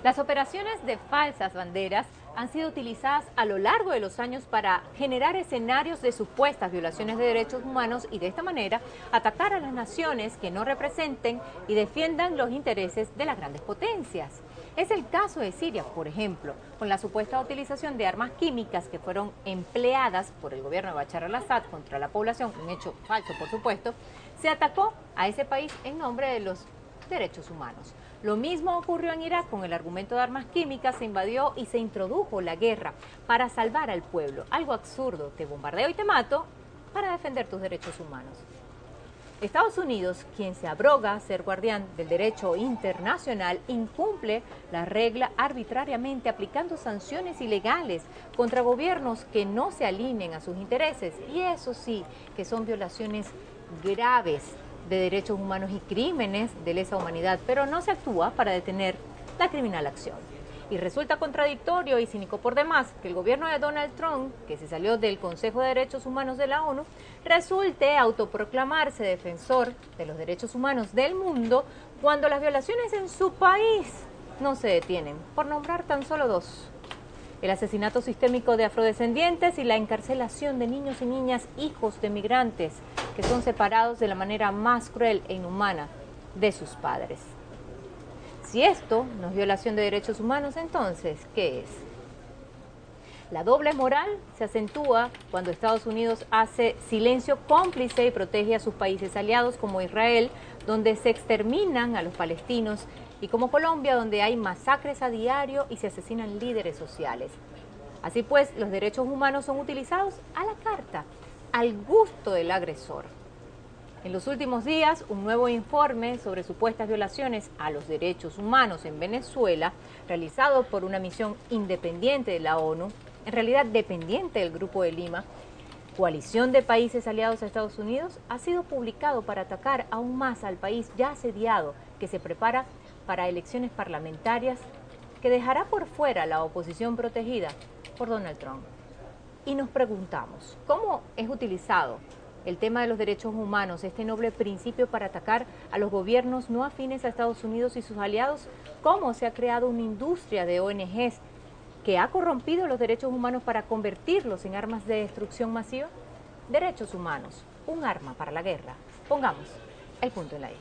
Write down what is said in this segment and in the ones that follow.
Las operaciones de falsas banderas han sido utilizadas a lo largo de los años para generar escenarios de supuestas violaciones de derechos humanos y de esta manera atacar a las naciones que no representen y defiendan los intereses de las grandes potencias. Es el caso de Siria, por ejemplo, con la supuesta utilización de armas químicas que fueron empleadas por el gobierno de Bashar al-Assad contra la población, un hecho falso por supuesto. Se atacó a ese país en nombre de los derechos humanos. Lo mismo ocurrió en Irak con el argumento de armas químicas, se invadió y se introdujo la guerra para salvar al pueblo. Algo absurdo, te bombardeo y te mato para defender tus derechos humanos. Estados Unidos, quien se abroga ser guardián del derecho internacional, incumple la regla arbitrariamente aplicando sanciones ilegales contra gobiernos que no se alineen a sus intereses. Y eso sí, que son violaciones graves de derechos humanos y crímenes de lesa humanidad, pero no se actúa para detener la criminal acción. Y resulta contradictorio y cínico por demás que el gobierno de Donald Trump, que se salió del Consejo de Derechos Humanos de la ONU, resulte autoproclamarse defensor de los derechos humanos del mundo cuando las violaciones en su país no se detienen, por nombrar tan solo dos: el asesinato sistémico de afrodescendientes y la encarcelación de niños y niñas hijos de migrantes que son separados de la manera más cruel e inhumana de sus padres. Si esto no es violación de derechos humanos, entonces, ¿qué es? La doble moral se acentúa cuando Estados Unidos hace silencio cómplice y protege a sus países aliados como Israel, donde se exterminan a los palestinos, y como Colombia, donde hay masacres a diario y se asesinan líderes sociales. Así pues, los derechos humanos son utilizados a la carta, al gusto del agresor. En los últimos días, un nuevo informe sobre supuestas violaciones a los derechos humanos en Venezuela, realizado por una misión independiente de la ONU, en realidad dependiente del Grupo de Lima, coalición de países aliados a Estados Unidos, ha sido publicado para atacar aún más al país ya asediado, que se prepara para elecciones parlamentarias que dejará por fuera la oposición protegida por Donald Trump. Y nos preguntamos, ¿cómo es utilizado el tema de los derechos humanos, este noble principio, para atacar a los gobiernos no afines a Estados Unidos y sus aliados? ¿Cómo se ha creado una industria de ONGs que ha corrompido los derechos humanos para convertirlos en armas de destrucción masiva? Derechos humanos, un arma para la guerra. Pongamos el punto en la I.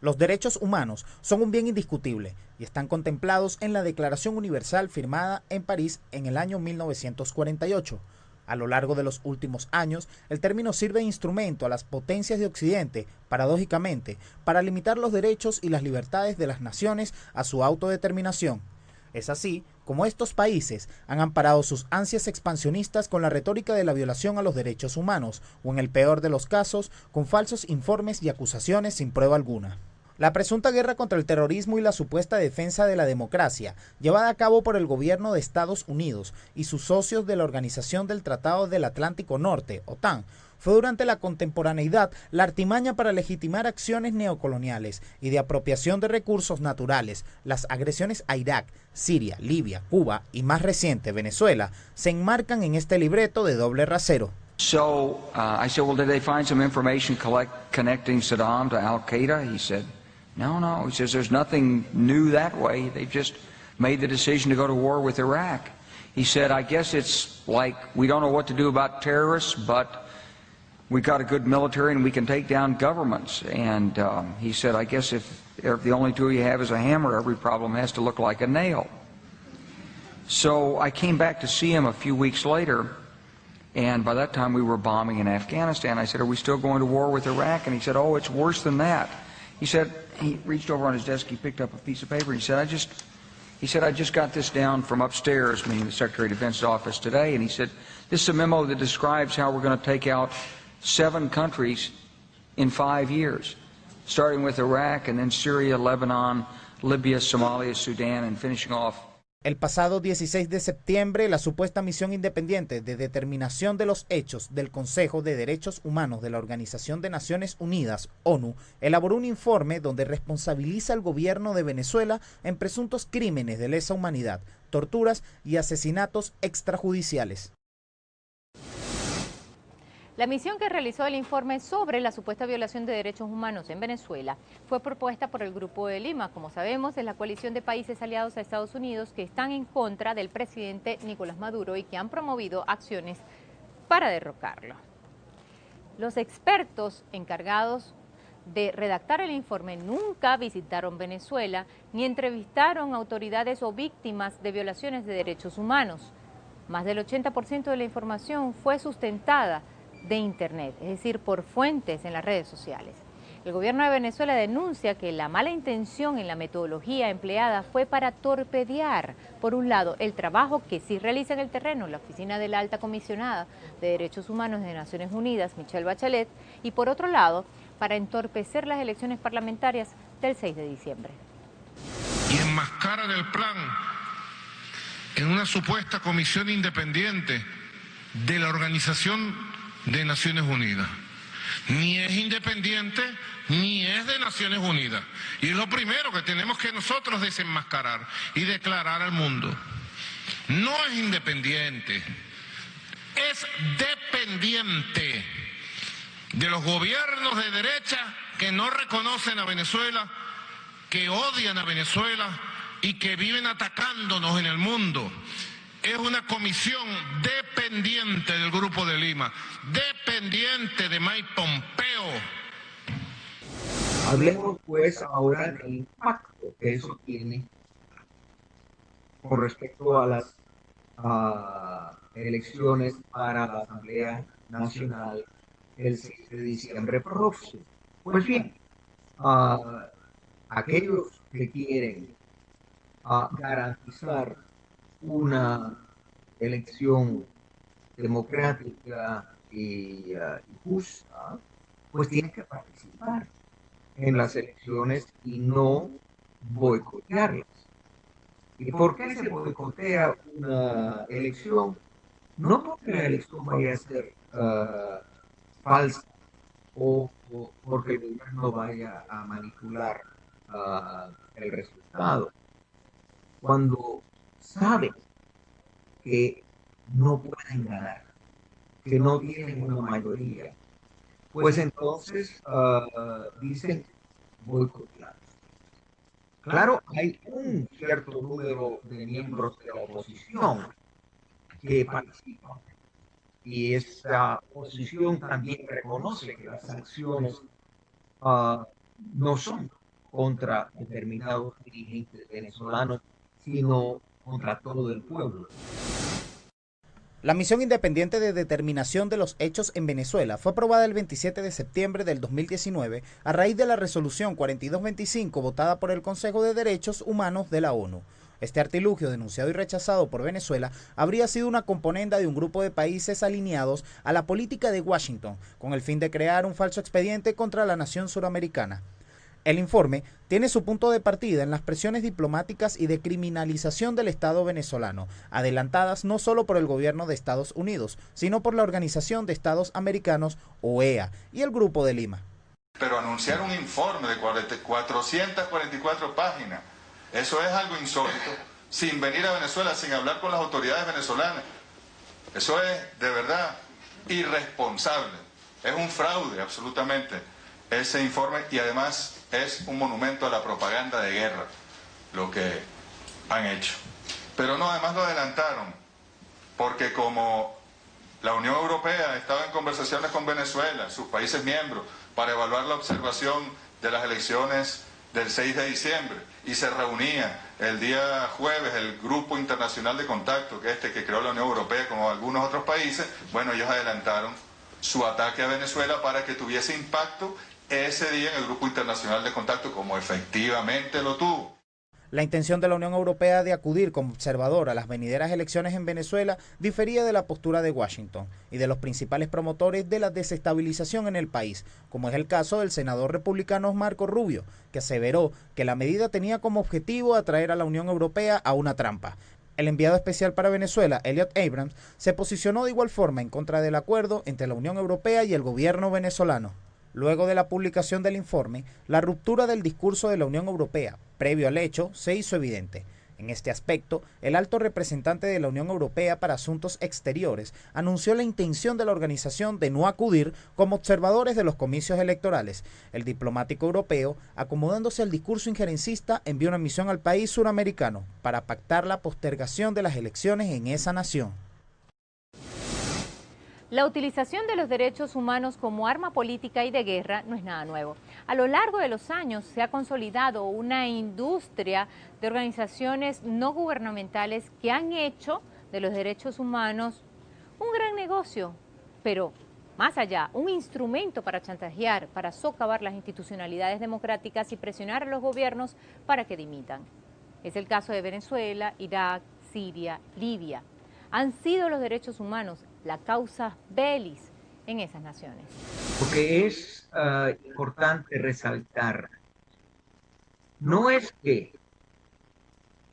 Los derechos humanos son un bien indiscutible y están contemplados en la Declaración Universal firmada en París en el año 1948. A lo largo de los últimos años, el término sirve de instrumento a las potencias de Occidente, paradójicamente, para limitar los derechos y las libertades de las naciones a su autodeterminación. Es así como estos países han amparado sus ansias expansionistas con la retórica de la violación a los derechos humanos, o en el peor de los casos, con falsos informes y acusaciones sin prueba alguna. La presunta guerra contra el terrorismo y la supuesta defensa de la democracia, llevada a cabo por el gobierno de Estados Unidos y sus socios de la Organización del Tratado del Atlántico Norte, OTAN, fue durante la contemporaneidad la artimaña para legitimar acciones neocoloniales y de apropiación de recursos naturales. Las agresiones a Irak, Siria, Libia, Cuba y más reciente Venezuela se enmarcan en este libreto de doble rasero. So I said, well, did they find some information connecting Saddam to Al-Qaeda? He said, no. He says, there's nothing new that way. They've just made the decision to go to war with Iraq. He said, I guess it's like we don't know what to do about terrorists, but we've got a good military and we can take down governments. And he said, I guess if the only tool you have is a hammer, every problem has to look like a nail. So I came back to see him a few weeks later, and by that time we were bombing in Afghanistan. I said, are we still going to war with Iraq? And he said, oh, it's worse than that. He said, he reached over on his desk, he picked up a piece of paper, he said, I just got this down from upstairs, meaning the Secretary of Defense's office today, and he said, this is a memo that describes how we're going to take out 7 countries in 5 years, starting with Iraq and then Syria, Lebanon, Libya, Somalia, Sudan, and finishing off El pasado 16 de septiembre, la supuesta misión independiente de determinación de los hechos del Consejo de Derechos Humanos de la Organización de Naciones Unidas, ONU, elaboró un informe donde responsabiliza al gobierno de Venezuela en presuntos crímenes de lesa humanidad, torturas y asesinatos extrajudiciales. La misión que realizó el informe sobre la supuesta violación de derechos humanos en Venezuela fue propuesta por el Grupo de Lima. Como sabemos, es la coalición de países aliados a Estados Unidos que están en contra del presidente Nicolás Maduro y que han promovido acciones para derrocarlo. Los expertos encargados de redactar el informe nunca visitaron Venezuela ni entrevistaron a autoridades o víctimas de violaciones de derechos humanos. Más del 80% de la información fue sustentada de Internet, es decir, por fuentes en las redes sociales. El gobierno de Venezuela denuncia que la mala intención en la metodología empleada fue para torpedear, por un lado, el trabajo que sí realiza en el terreno la Oficina de la Alta Comisionada de Derechos Humanos de Naciones Unidas, Michelle Bachelet, y por otro lado, para entorpecer las elecciones parlamentarias del 6 de diciembre. Y enmascaran el plan en una supuesta comisión independiente de la Organización de Naciones Unidas. Ni es independiente, ni es de Naciones Unidas. Y es lo primero que tenemos que nosotros desenmascarar y declarar al mundo. No es independiente, es dependiente de los gobiernos de derecha que no reconocen a Venezuela, que odian a Venezuela y que viven atacándonos en el mundo. Es una comisión dependiente del Grupo de Lima, dependiente de Mike Pompeo. Hablemos pues ahora del impacto que eso tiene con respecto a las elecciones para la Asamblea Nacional el 6 de diciembre próximo. Pues bien, aquellos que quieren garantizar una elección democrática y justa, pues tienen que participar en las elecciones y no boicotearlas. ¿Y por qué se boicotea una elección? No porque la elección vaya a ser falsa o porque el gobierno vaya a manipular el resultado. Cuando saben que no pueden ganar, que no tienen una mayoría, pues entonces dicen boicotear. Claro, hay un cierto número de miembros de la oposición que participan y esa oposición también reconoce que las sanciones no son contra determinados dirigentes venezolanos, sino contra todo el pueblo. La misión independiente de determinación de los hechos en Venezuela fue aprobada el 27 de septiembre del 2019 a raíz de la resolución 4225 votada por el Consejo de Derechos Humanos de la ONU. Este artilugio, denunciado y rechazado por Venezuela, habría sido una componenda de un grupo de países alineados a la política de Washington, con el fin de crear un falso expediente contra la nación suramericana. El informe tiene su punto de partida en las presiones diplomáticas y de criminalización del Estado venezolano, adelantadas no solo por el gobierno de Estados Unidos, sino por la Organización de Estados Americanos, OEA, y el Grupo de Lima. Pero anunciar un informe de 444 páginas, eso es algo insólito, sin venir a Venezuela, sin hablar con las autoridades venezolanas. Eso es, de verdad, irresponsable. Es un fraude, absolutamente, ese informe, y además es un monumento a la propaganda de guerra, lo que han hecho. Pero no, además lo adelantaron, porque como la Unión Europea estaba en conversaciones con Venezuela, sus países miembros, para evaluar la observación de las elecciones del 6 de diciembre, y se reunía el día jueves el Grupo Internacional de Contacto, que que creó la Unión Europea, como algunos otros países, bueno, ellos adelantaron su ataque a Venezuela para que tuviese impacto ese día en el Grupo Internacional de Contacto, como efectivamente lo tuvo. La intención de la Unión Europea de acudir como observador a las venideras elecciones en Venezuela difería de la postura de Washington y de los principales promotores de la desestabilización en el país, como es el caso del senador republicano Marco Rubio, que aseveró que la medida tenía como objetivo atraer a la Unión Europea a una trampa. El enviado especial para Venezuela, Elliot Abrams, se posicionó de igual forma en contra del acuerdo entre la Unión Europea y el gobierno venezolano. Luego de la publicación del informe, la ruptura del discurso de la Unión Europea, previo al hecho, se hizo evidente. En este aspecto, el alto representante de la Unión Europea para Asuntos Exteriores anunció la intención de la organización de no acudir como observadores de los comicios electorales. El diplomático europeo, acomodándose al discurso injerencista, envió una misión al país suramericano para pactar la postergación de las elecciones en esa nación. La utilización de los derechos humanos como arma política y de guerra no es nada nuevo. A lo largo de los años se ha consolidado una industria de organizaciones no gubernamentales que han hecho de los derechos humanos un gran negocio, pero más allá, un instrumento para chantajear, para socavar las institucionalidades democráticas y presionar a los gobiernos para que dimitan. Es el caso de Venezuela, Irak, Siria, Libia. Han sido los derechos humanos la causa bellis en esas naciones. Porque es importante resaltar, no es que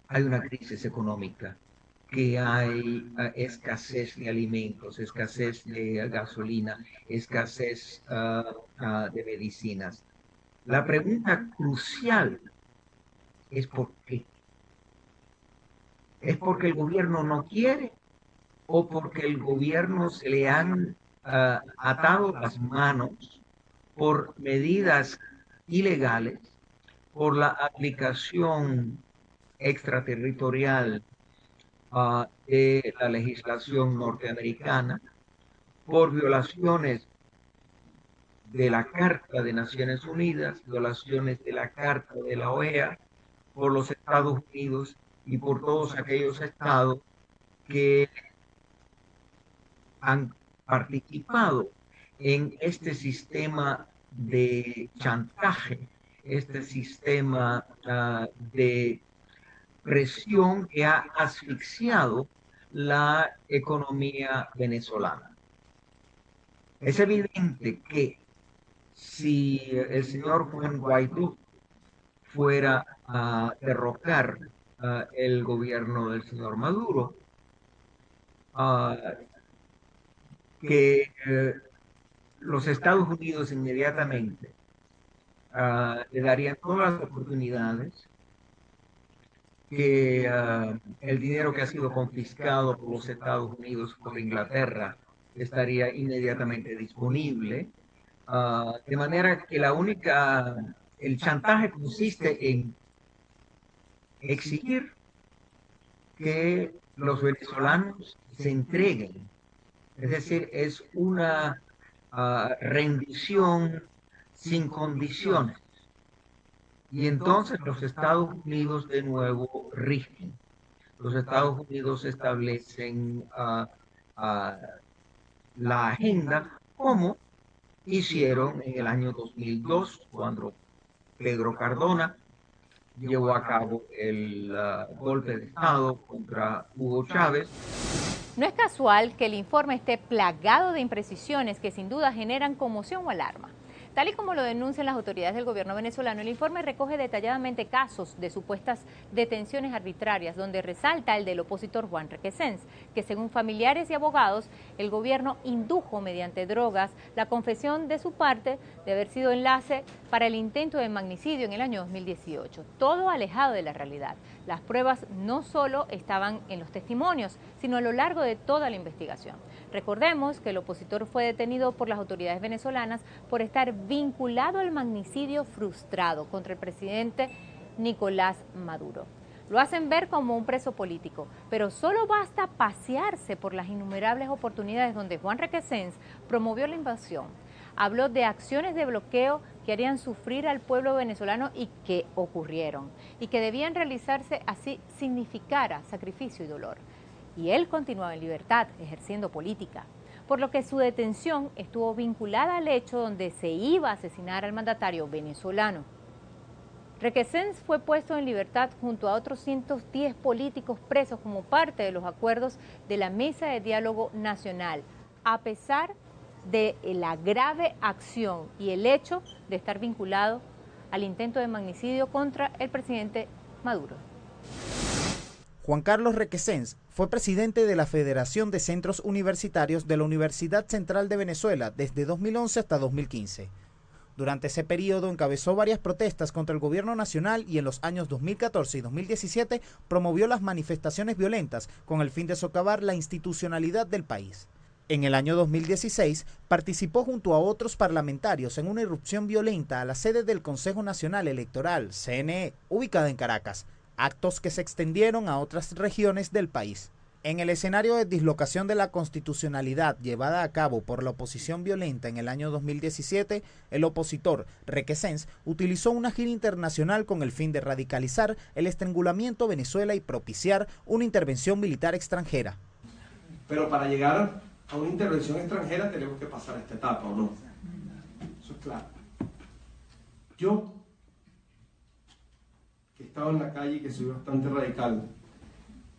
hay una crisis económica, que hay escasez de alimentos, escasez de gasolina, escasez de medicinas. La pregunta crucial es ¿por qué? ¿Es porque el gobierno no quiere o porque el gobierno se le han atado las manos por medidas ilegales, por la aplicación extraterritorial de la legislación norteamericana, por violaciones de la Carta de Naciones Unidas, violaciones de la Carta de la OEA, por los Estados Unidos y por todos aquellos estados que han participado en este sistema de chantaje, este sistema de presión que ha asfixiado la economía venezolana. Es evidente que si el señor Juan Guaidó fuera a derrocar el gobierno del señor Maduro, que los Estados Unidos inmediatamente le darían todas las oportunidades, que el dinero que ha sido confiscado por los Estados Unidos, por Inglaterra, estaría inmediatamente disponible, de manera que el chantaje consiste en exigir que los venezolanos se entreguen. Es decir, es una rendición sin condiciones. Y entonces los Estados Unidos de nuevo rigen. Los Estados Unidos establecen la agenda como hicieron en el año 2002, cuando Pedro Cardona llevó a cabo el golpe de Estado contra Hugo Chávez. No es casual que el informe esté plagado de imprecisiones que sin duda generan conmoción o alarma. Tal y como lo denuncian las autoridades del gobierno venezolano, el informe recoge detalladamente casos de supuestas detenciones arbitrarias, donde resalta el del opositor Juan Requesens, que según familiares y abogados, el gobierno indujo mediante drogas la confesión de su parte de haber sido enlace para el intento de magnicidio en el año 2018. Todo alejado de la realidad. Las pruebas no solo estaban en los testimonios, sino a lo largo de toda la investigación. Recordemos que el opositor fue detenido por las autoridades venezolanas por estar vinculado al magnicidio frustrado contra el presidente Nicolás Maduro. Lo hacen ver como un preso político, pero solo basta pasearse por las innumerables oportunidades donde Juan Requesens promovió la invasión. Habló de acciones de bloqueo que harían sufrir al pueblo venezolano y que ocurrieron, y que debían realizarse así significara sacrificio y dolor. Y él continuaba en libertad, ejerciendo política, por lo que su detención estuvo vinculada al hecho donde se iba a asesinar al mandatario venezolano. Requesens fue puesto en libertad junto a otros 110 políticos presos como parte de los acuerdos de la Mesa de Diálogo Nacional, a pesar de la grave acción y el hecho de estar vinculado al intento de magnicidio contra el presidente Maduro. Juan Carlos Requesens fue presidente de la Federación de Centros Universitarios de la Universidad Central de Venezuela desde 2011 hasta 2015. Durante ese periodo encabezó varias protestas contra el gobierno nacional y en los años 2014 y 2017 promovió las manifestaciones violentas con el fin de socavar la institucionalidad del país. En el año 2016 participó junto a otros parlamentarios en una irrupción violenta a la sede del Consejo Nacional Electoral, CNE, ubicada en Caracas, actos que se extendieron a otras regiones del país. En el escenario de dislocación de la constitucionalidad llevada a cabo por la oposición violenta en el año 2017, el opositor Requesens utilizó una gira internacional con el fin de radicalizar el estrangulamiento a Venezuela y propiciar una intervención militar extranjera. Pero para llegar a una intervención extranjera tenemos que pasar esta etapa, ¿o no? Eso es claro. Yo, que he estado en la calle y que soy bastante radical,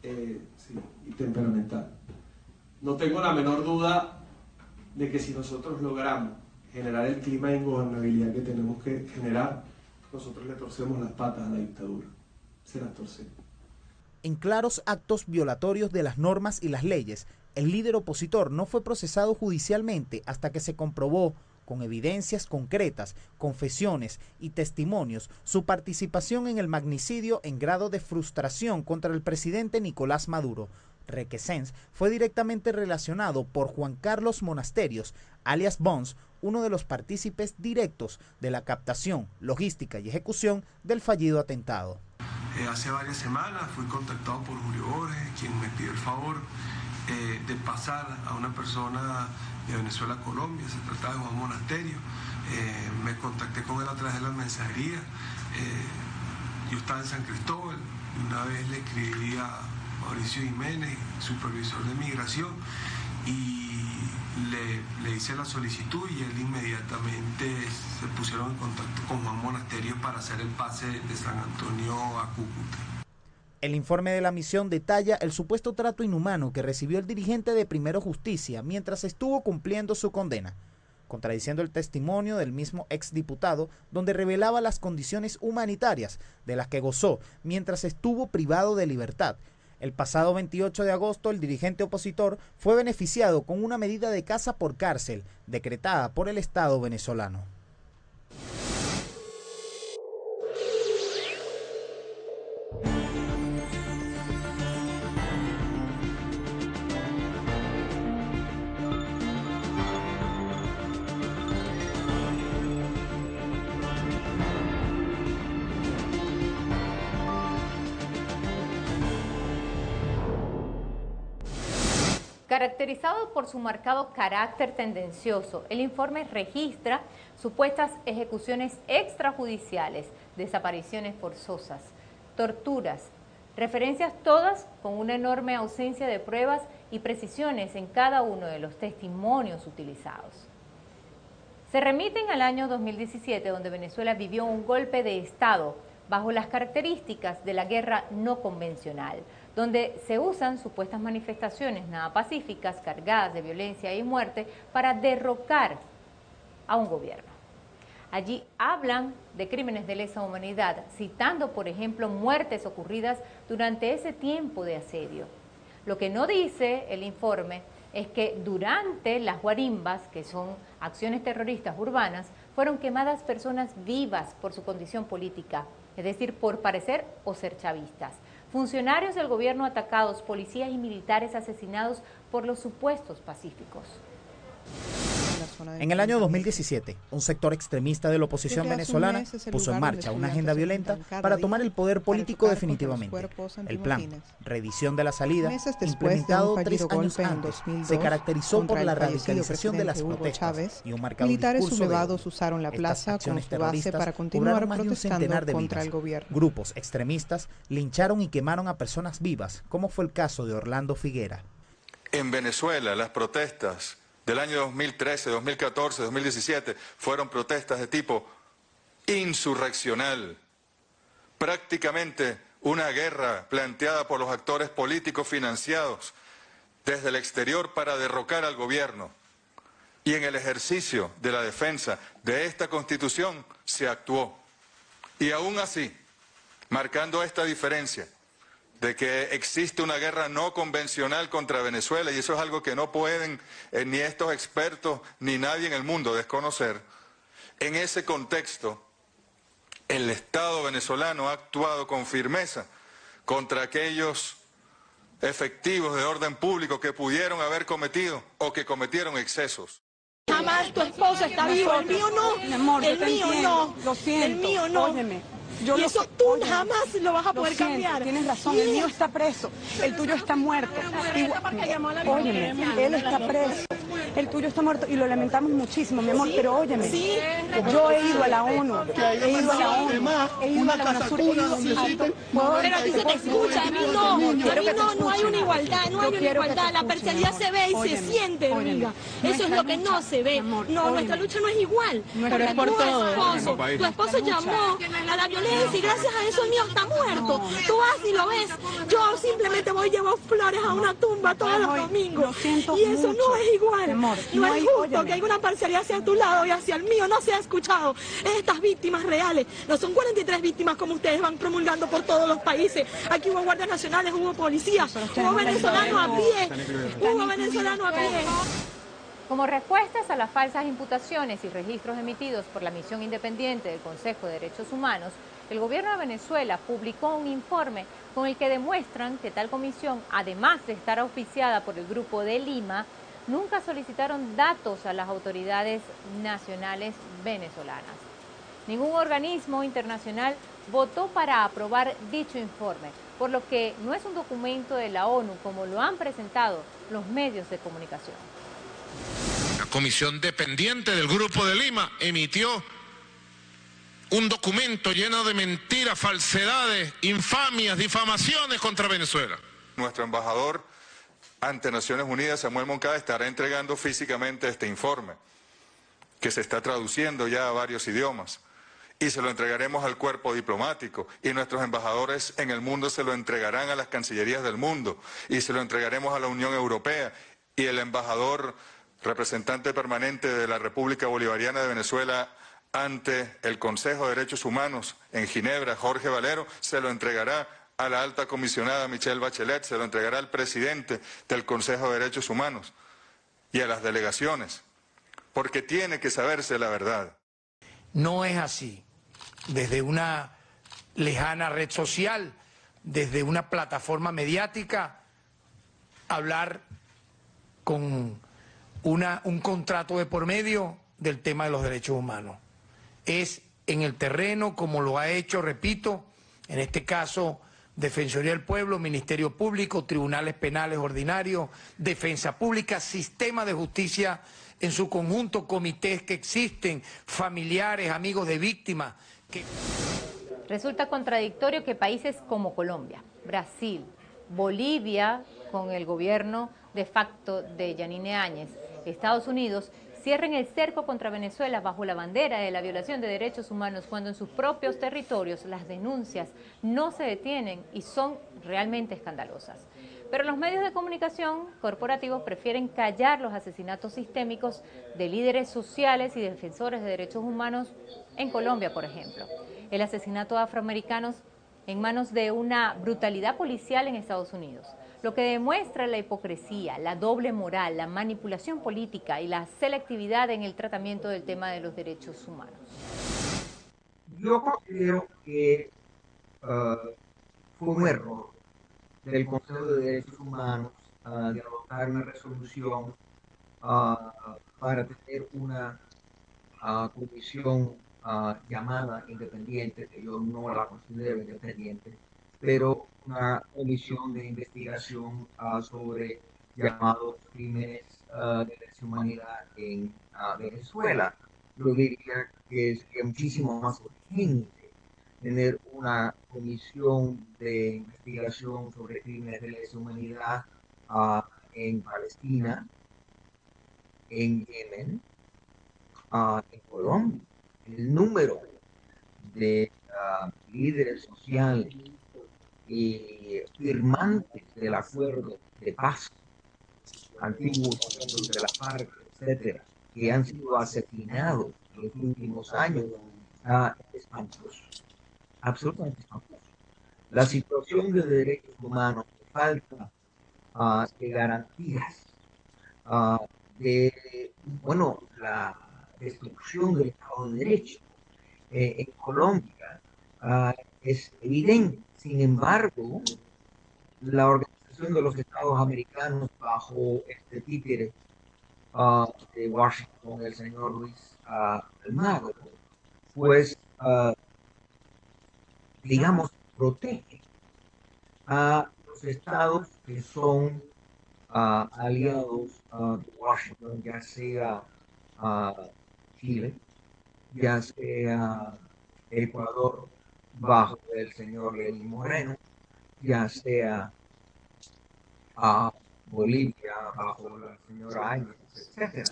sí, y temperamental, no tengo la menor duda de que si nosotros logramos generar el clima de ingobernabilidad que tenemos que generar, nosotros le torcemos las patas a la dictadura, se las torcemos. En claros actos violatorios de las normas y las leyes, el líder opositor no fue procesado judicialmente hasta que se comprobó, con evidencias concretas, confesiones y testimonios, su participación en el magnicidio en grado de frustración contra el presidente Nicolás Maduro. Requesens fue directamente relacionado por Juan Carlos Monasterios, alias Bons, uno de los partícipes directos de la captación, logística y ejecución del fallido atentado. Hace varias semanas fui contactado por Julio Borges, quien me pidió el favor de pasar a una persona de Venezuela a Colombia. Se trataba de Juan Monasterio. Me contacté con él a través de la mensajería. Yo estaba en San Cristóbal y una vez le escribí a Mauricio Jiménez, supervisor de migración, y le hice la solicitud y él inmediatamente se pusieron en contacto con Juan Monasterio para hacer el pase de San Antonio a Cúcuta. El informe de la misión detalla el supuesto trato inhumano que recibió el dirigente de Primero Justicia mientras estuvo cumpliendo su condena, contradiciendo el testimonio del mismo exdiputado, donde revelaba las condiciones humanitarias de las que gozó mientras estuvo privado de libertad. El pasado 28 de agosto, el dirigente opositor fue beneficiado con una medida de casa por cárcel, decretada por el Estado venezolano. Caracterizado por su marcado carácter tendencioso, el informe registra supuestas ejecuciones extrajudiciales, desapariciones forzosas, torturas, referencias todas con una enorme ausencia de pruebas y precisiones en cada uno de los testimonios utilizados. Se remiten al año 2017, donde Venezuela vivió un golpe de Estado bajo las características de la guerra no convencional, donde se usan supuestas manifestaciones nada pacíficas, cargadas de violencia y muerte, para derrocar a un gobierno. Allí hablan de crímenes de lesa humanidad, citando, por ejemplo, muertes ocurridas durante ese tiempo de asedio. Lo que no dice el informe es que durante las guarimbas, que son acciones terroristas urbanas, fueron quemadas personas vivas por su condición política, es decir, por parecer o ser chavistas. Funcionarios del gobierno atacados, policías y militares asesinados por los supuestos pacíficos. En el año 2017, un sector extremista de la oposición venezolana puso en marcha una agenda violenta para tomar el poder político definitivamente. El plan, reedición de la salida, implementado 3 años antes, se caracterizó por la radicalización de las protestas y un marcado discurso de odio. Usaron la plaza Estas acciones como su base para terroristas continuar cobraron más de un centenar protestando de contra vidas. el gobierno. Grupos extremistas lincharon y quemaron a personas vivas, como fue el caso de Orlando Figuera. En Venezuela, las protestas del año 2013, 2014, 2017 fueron protestas de tipo insurreccional. prácticamente una guerra planteada por los actores políticos financiados desde el exterior para derrocar al gobierno. Y en el ejercicio de la defensa de esta Constitución se actuó. Y aún así, marcando esta diferencia de que existe una guerra no convencional contra Venezuela, y eso es algo que no pueden ni estos expertos ni nadie en el mundo desconocer, en ese contexto, el Estado venezolano ha actuado con firmeza contra aquellos efectivos de orden público que pudieron haber cometido o que cometieron excesos. Jamás tu esposo está vivo, el mío no, mi amor, el mío no, lo siento, el mío no. Óyeme. Y eso tú jamás lo vas a poder cambiar. Tienes razón, el mío está preso, el tuyo está muerto. Óyeme, él está preso, el tuyo está muerto y lo lamentamos muchísimo, mi amor, pero óyeme, yo he ido a la ONU, he ido a la UNASUR, pero a ti se te escucha, a mí no hay una igualdad, no hay una igualdad, la parcialidad se ve y se siente, amiga, eso es lo que no se ve, no, nuestra lucha no es igual, pero es por todo. Tu esposo llamó a la violencia y gracias a eso el mío está muerto, tú vas y lo ves, yo simplemente voy y llevo flores a una tumba todos los domingos y eso no es igual, no es justo que haya una parcialidad hacia tu lado y hacia el mío, no se ha escuchado estas víctimas reales, no son 43 víctimas como ustedes van promulgando por todos los países, aquí hubo guardias nacionales, hubo policías, hubo venezolanos a pie, Como respuestas a las falsas imputaciones y registros emitidos por la Misión Independiente del Consejo de Derechos Humanos, el gobierno de Venezuela publicó un informe con el que demuestran que tal comisión, además de estar auspiciada por el Grupo de Lima, nunca solicitaron datos a las autoridades nacionales venezolanas. Ningún organismo internacional votó para aprobar dicho informe, por lo que no es un documento de la ONU como lo han presentado los medios de comunicación. La comisión dependiente del Grupo de Lima emitió un documento lleno de mentiras, falsedades, infamias, difamaciones contra Venezuela. Nuestro embajador ante Naciones Unidas, Samuel Moncada, estará entregando físicamente este informe, que se está traduciendo ya a varios idiomas, y se lo entregaremos al cuerpo diplomático, y nuestros embajadores en el mundo se lo entregarán a las cancillerías del mundo, y se lo entregaremos a la Unión Europea, y el embajador representante permanente de la República Bolivariana de Venezuela ante el Consejo de Derechos Humanos en Ginebra, Jorge Valero, se lo entregará a la alta comisionada Michelle Bachelet, se lo entregará al presidente del Consejo de Derechos Humanos y a las delegaciones, porque tiene que saberse la verdad. No es así. Desde una lejana red social, desde una plataforma mediática, hablar con un contrato de por medio del tema de los derechos humanos. Es en el terreno como lo ha hecho, repito, en este caso Defensoría del Pueblo, Ministerio Público, Tribunales Penales Ordinarios, Defensa Pública, Sistema de Justicia en su conjunto, comités que existen, familiares, amigos de víctimas. Resulta contradictorio que países como Colombia, Brasil, Bolivia, con el gobierno de facto de Yanine Áñez, Estados Unidos, cierren el cerco contra Venezuela bajo la bandera de la violación de derechos humanos cuando en sus propios territorios las denuncias no se detienen y son realmente escandalosas. Pero los medios de comunicación corporativos prefieren callar los asesinatos sistémicos de líderes sociales y defensores de derechos humanos en Colombia, por ejemplo. El asesinato de afroamericanos en manos de una brutalidad policial en Estados Unidos, lo que demuestra la hipocresía, la doble moral, la manipulación política y la selectividad en el tratamiento del tema de los derechos humanos. Yo considero que fue un error del Consejo de Derechos Humanos de adoptar una resolución para tener una comisión llamada independiente, que yo no la considero independiente, pero una comisión de investigación sobre llamados crímenes de lesa humanidad en Venezuela. Yo diría que sería muchísimo más urgente tener una comisión de investigación sobre crímenes de lesa humanidad en Palestina, en Yemen, en Colombia. El número de líderes sociales y firmantes del acuerdo de paz, antiguos miembros de la FARC, etcétera, que han sido asesinados en los últimos años, espantoso, absolutamente espantoso. La situación de derechos humanos, falta de garantías, la destrucción del Estado de Derecho en Colombia es evidente. Sin embargo, la Organización de los Estados Americanos, bajo este títere de Washington, el señor Luis Almagro, pues, digamos, protege a los estados que son aliados de Washington, ya sea Chile, ya sea Ecuador bajo el señor Lenín Moreno, ya sea Bolivia bajo la señora Áñez, etc.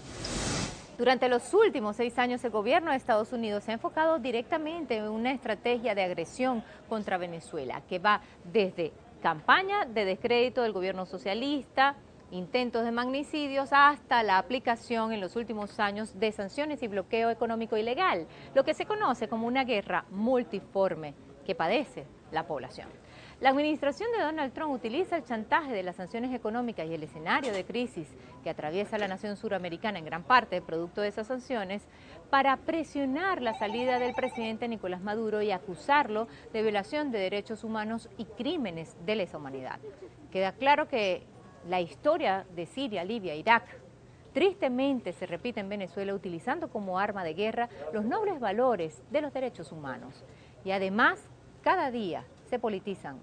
Durante los últimos 6 años, el gobierno de Estados Unidos se ha enfocado directamente en una estrategia de agresión contra Venezuela, que va desde campaña de descrédito del gobierno socialista, intentos de magnicidios, hasta la aplicación en los últimos años de sanciones y bloqueo económico ilegal, lo que se conoce como una guerra multiforme que padece la población. La administración de Donald Trump utiliza el chantaje de las sanciones económicas y el escenario de crisis que atraviesa la nación suramericana en gran parte producto de esas sanciones para presionar la salida del presidente Nicolás Maduro y acusarlo de violación de derechos humanos y crímenes de lesa humanidad. Queda claro que la historia de Siria, Libia, Irak, tristemente se repite en Venezuela utilizando como arma de guerra los nobles valores de los derechos humanos. Y además, cada día se politizan.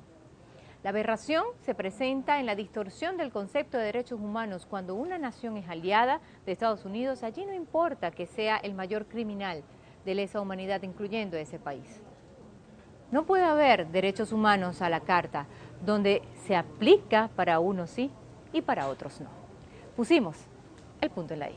La aberración se presenta en la distorsión del concepto de derechos humanos. Cuando una nación es aliada de Estados Unidos, allí no importa que sea el mayor criminal de lesa humanidad, incluyendo ese país. No puede haber derechos humanos a la carta, donde se aplica para unos sí y para otros no. Pusimos el punto en la I.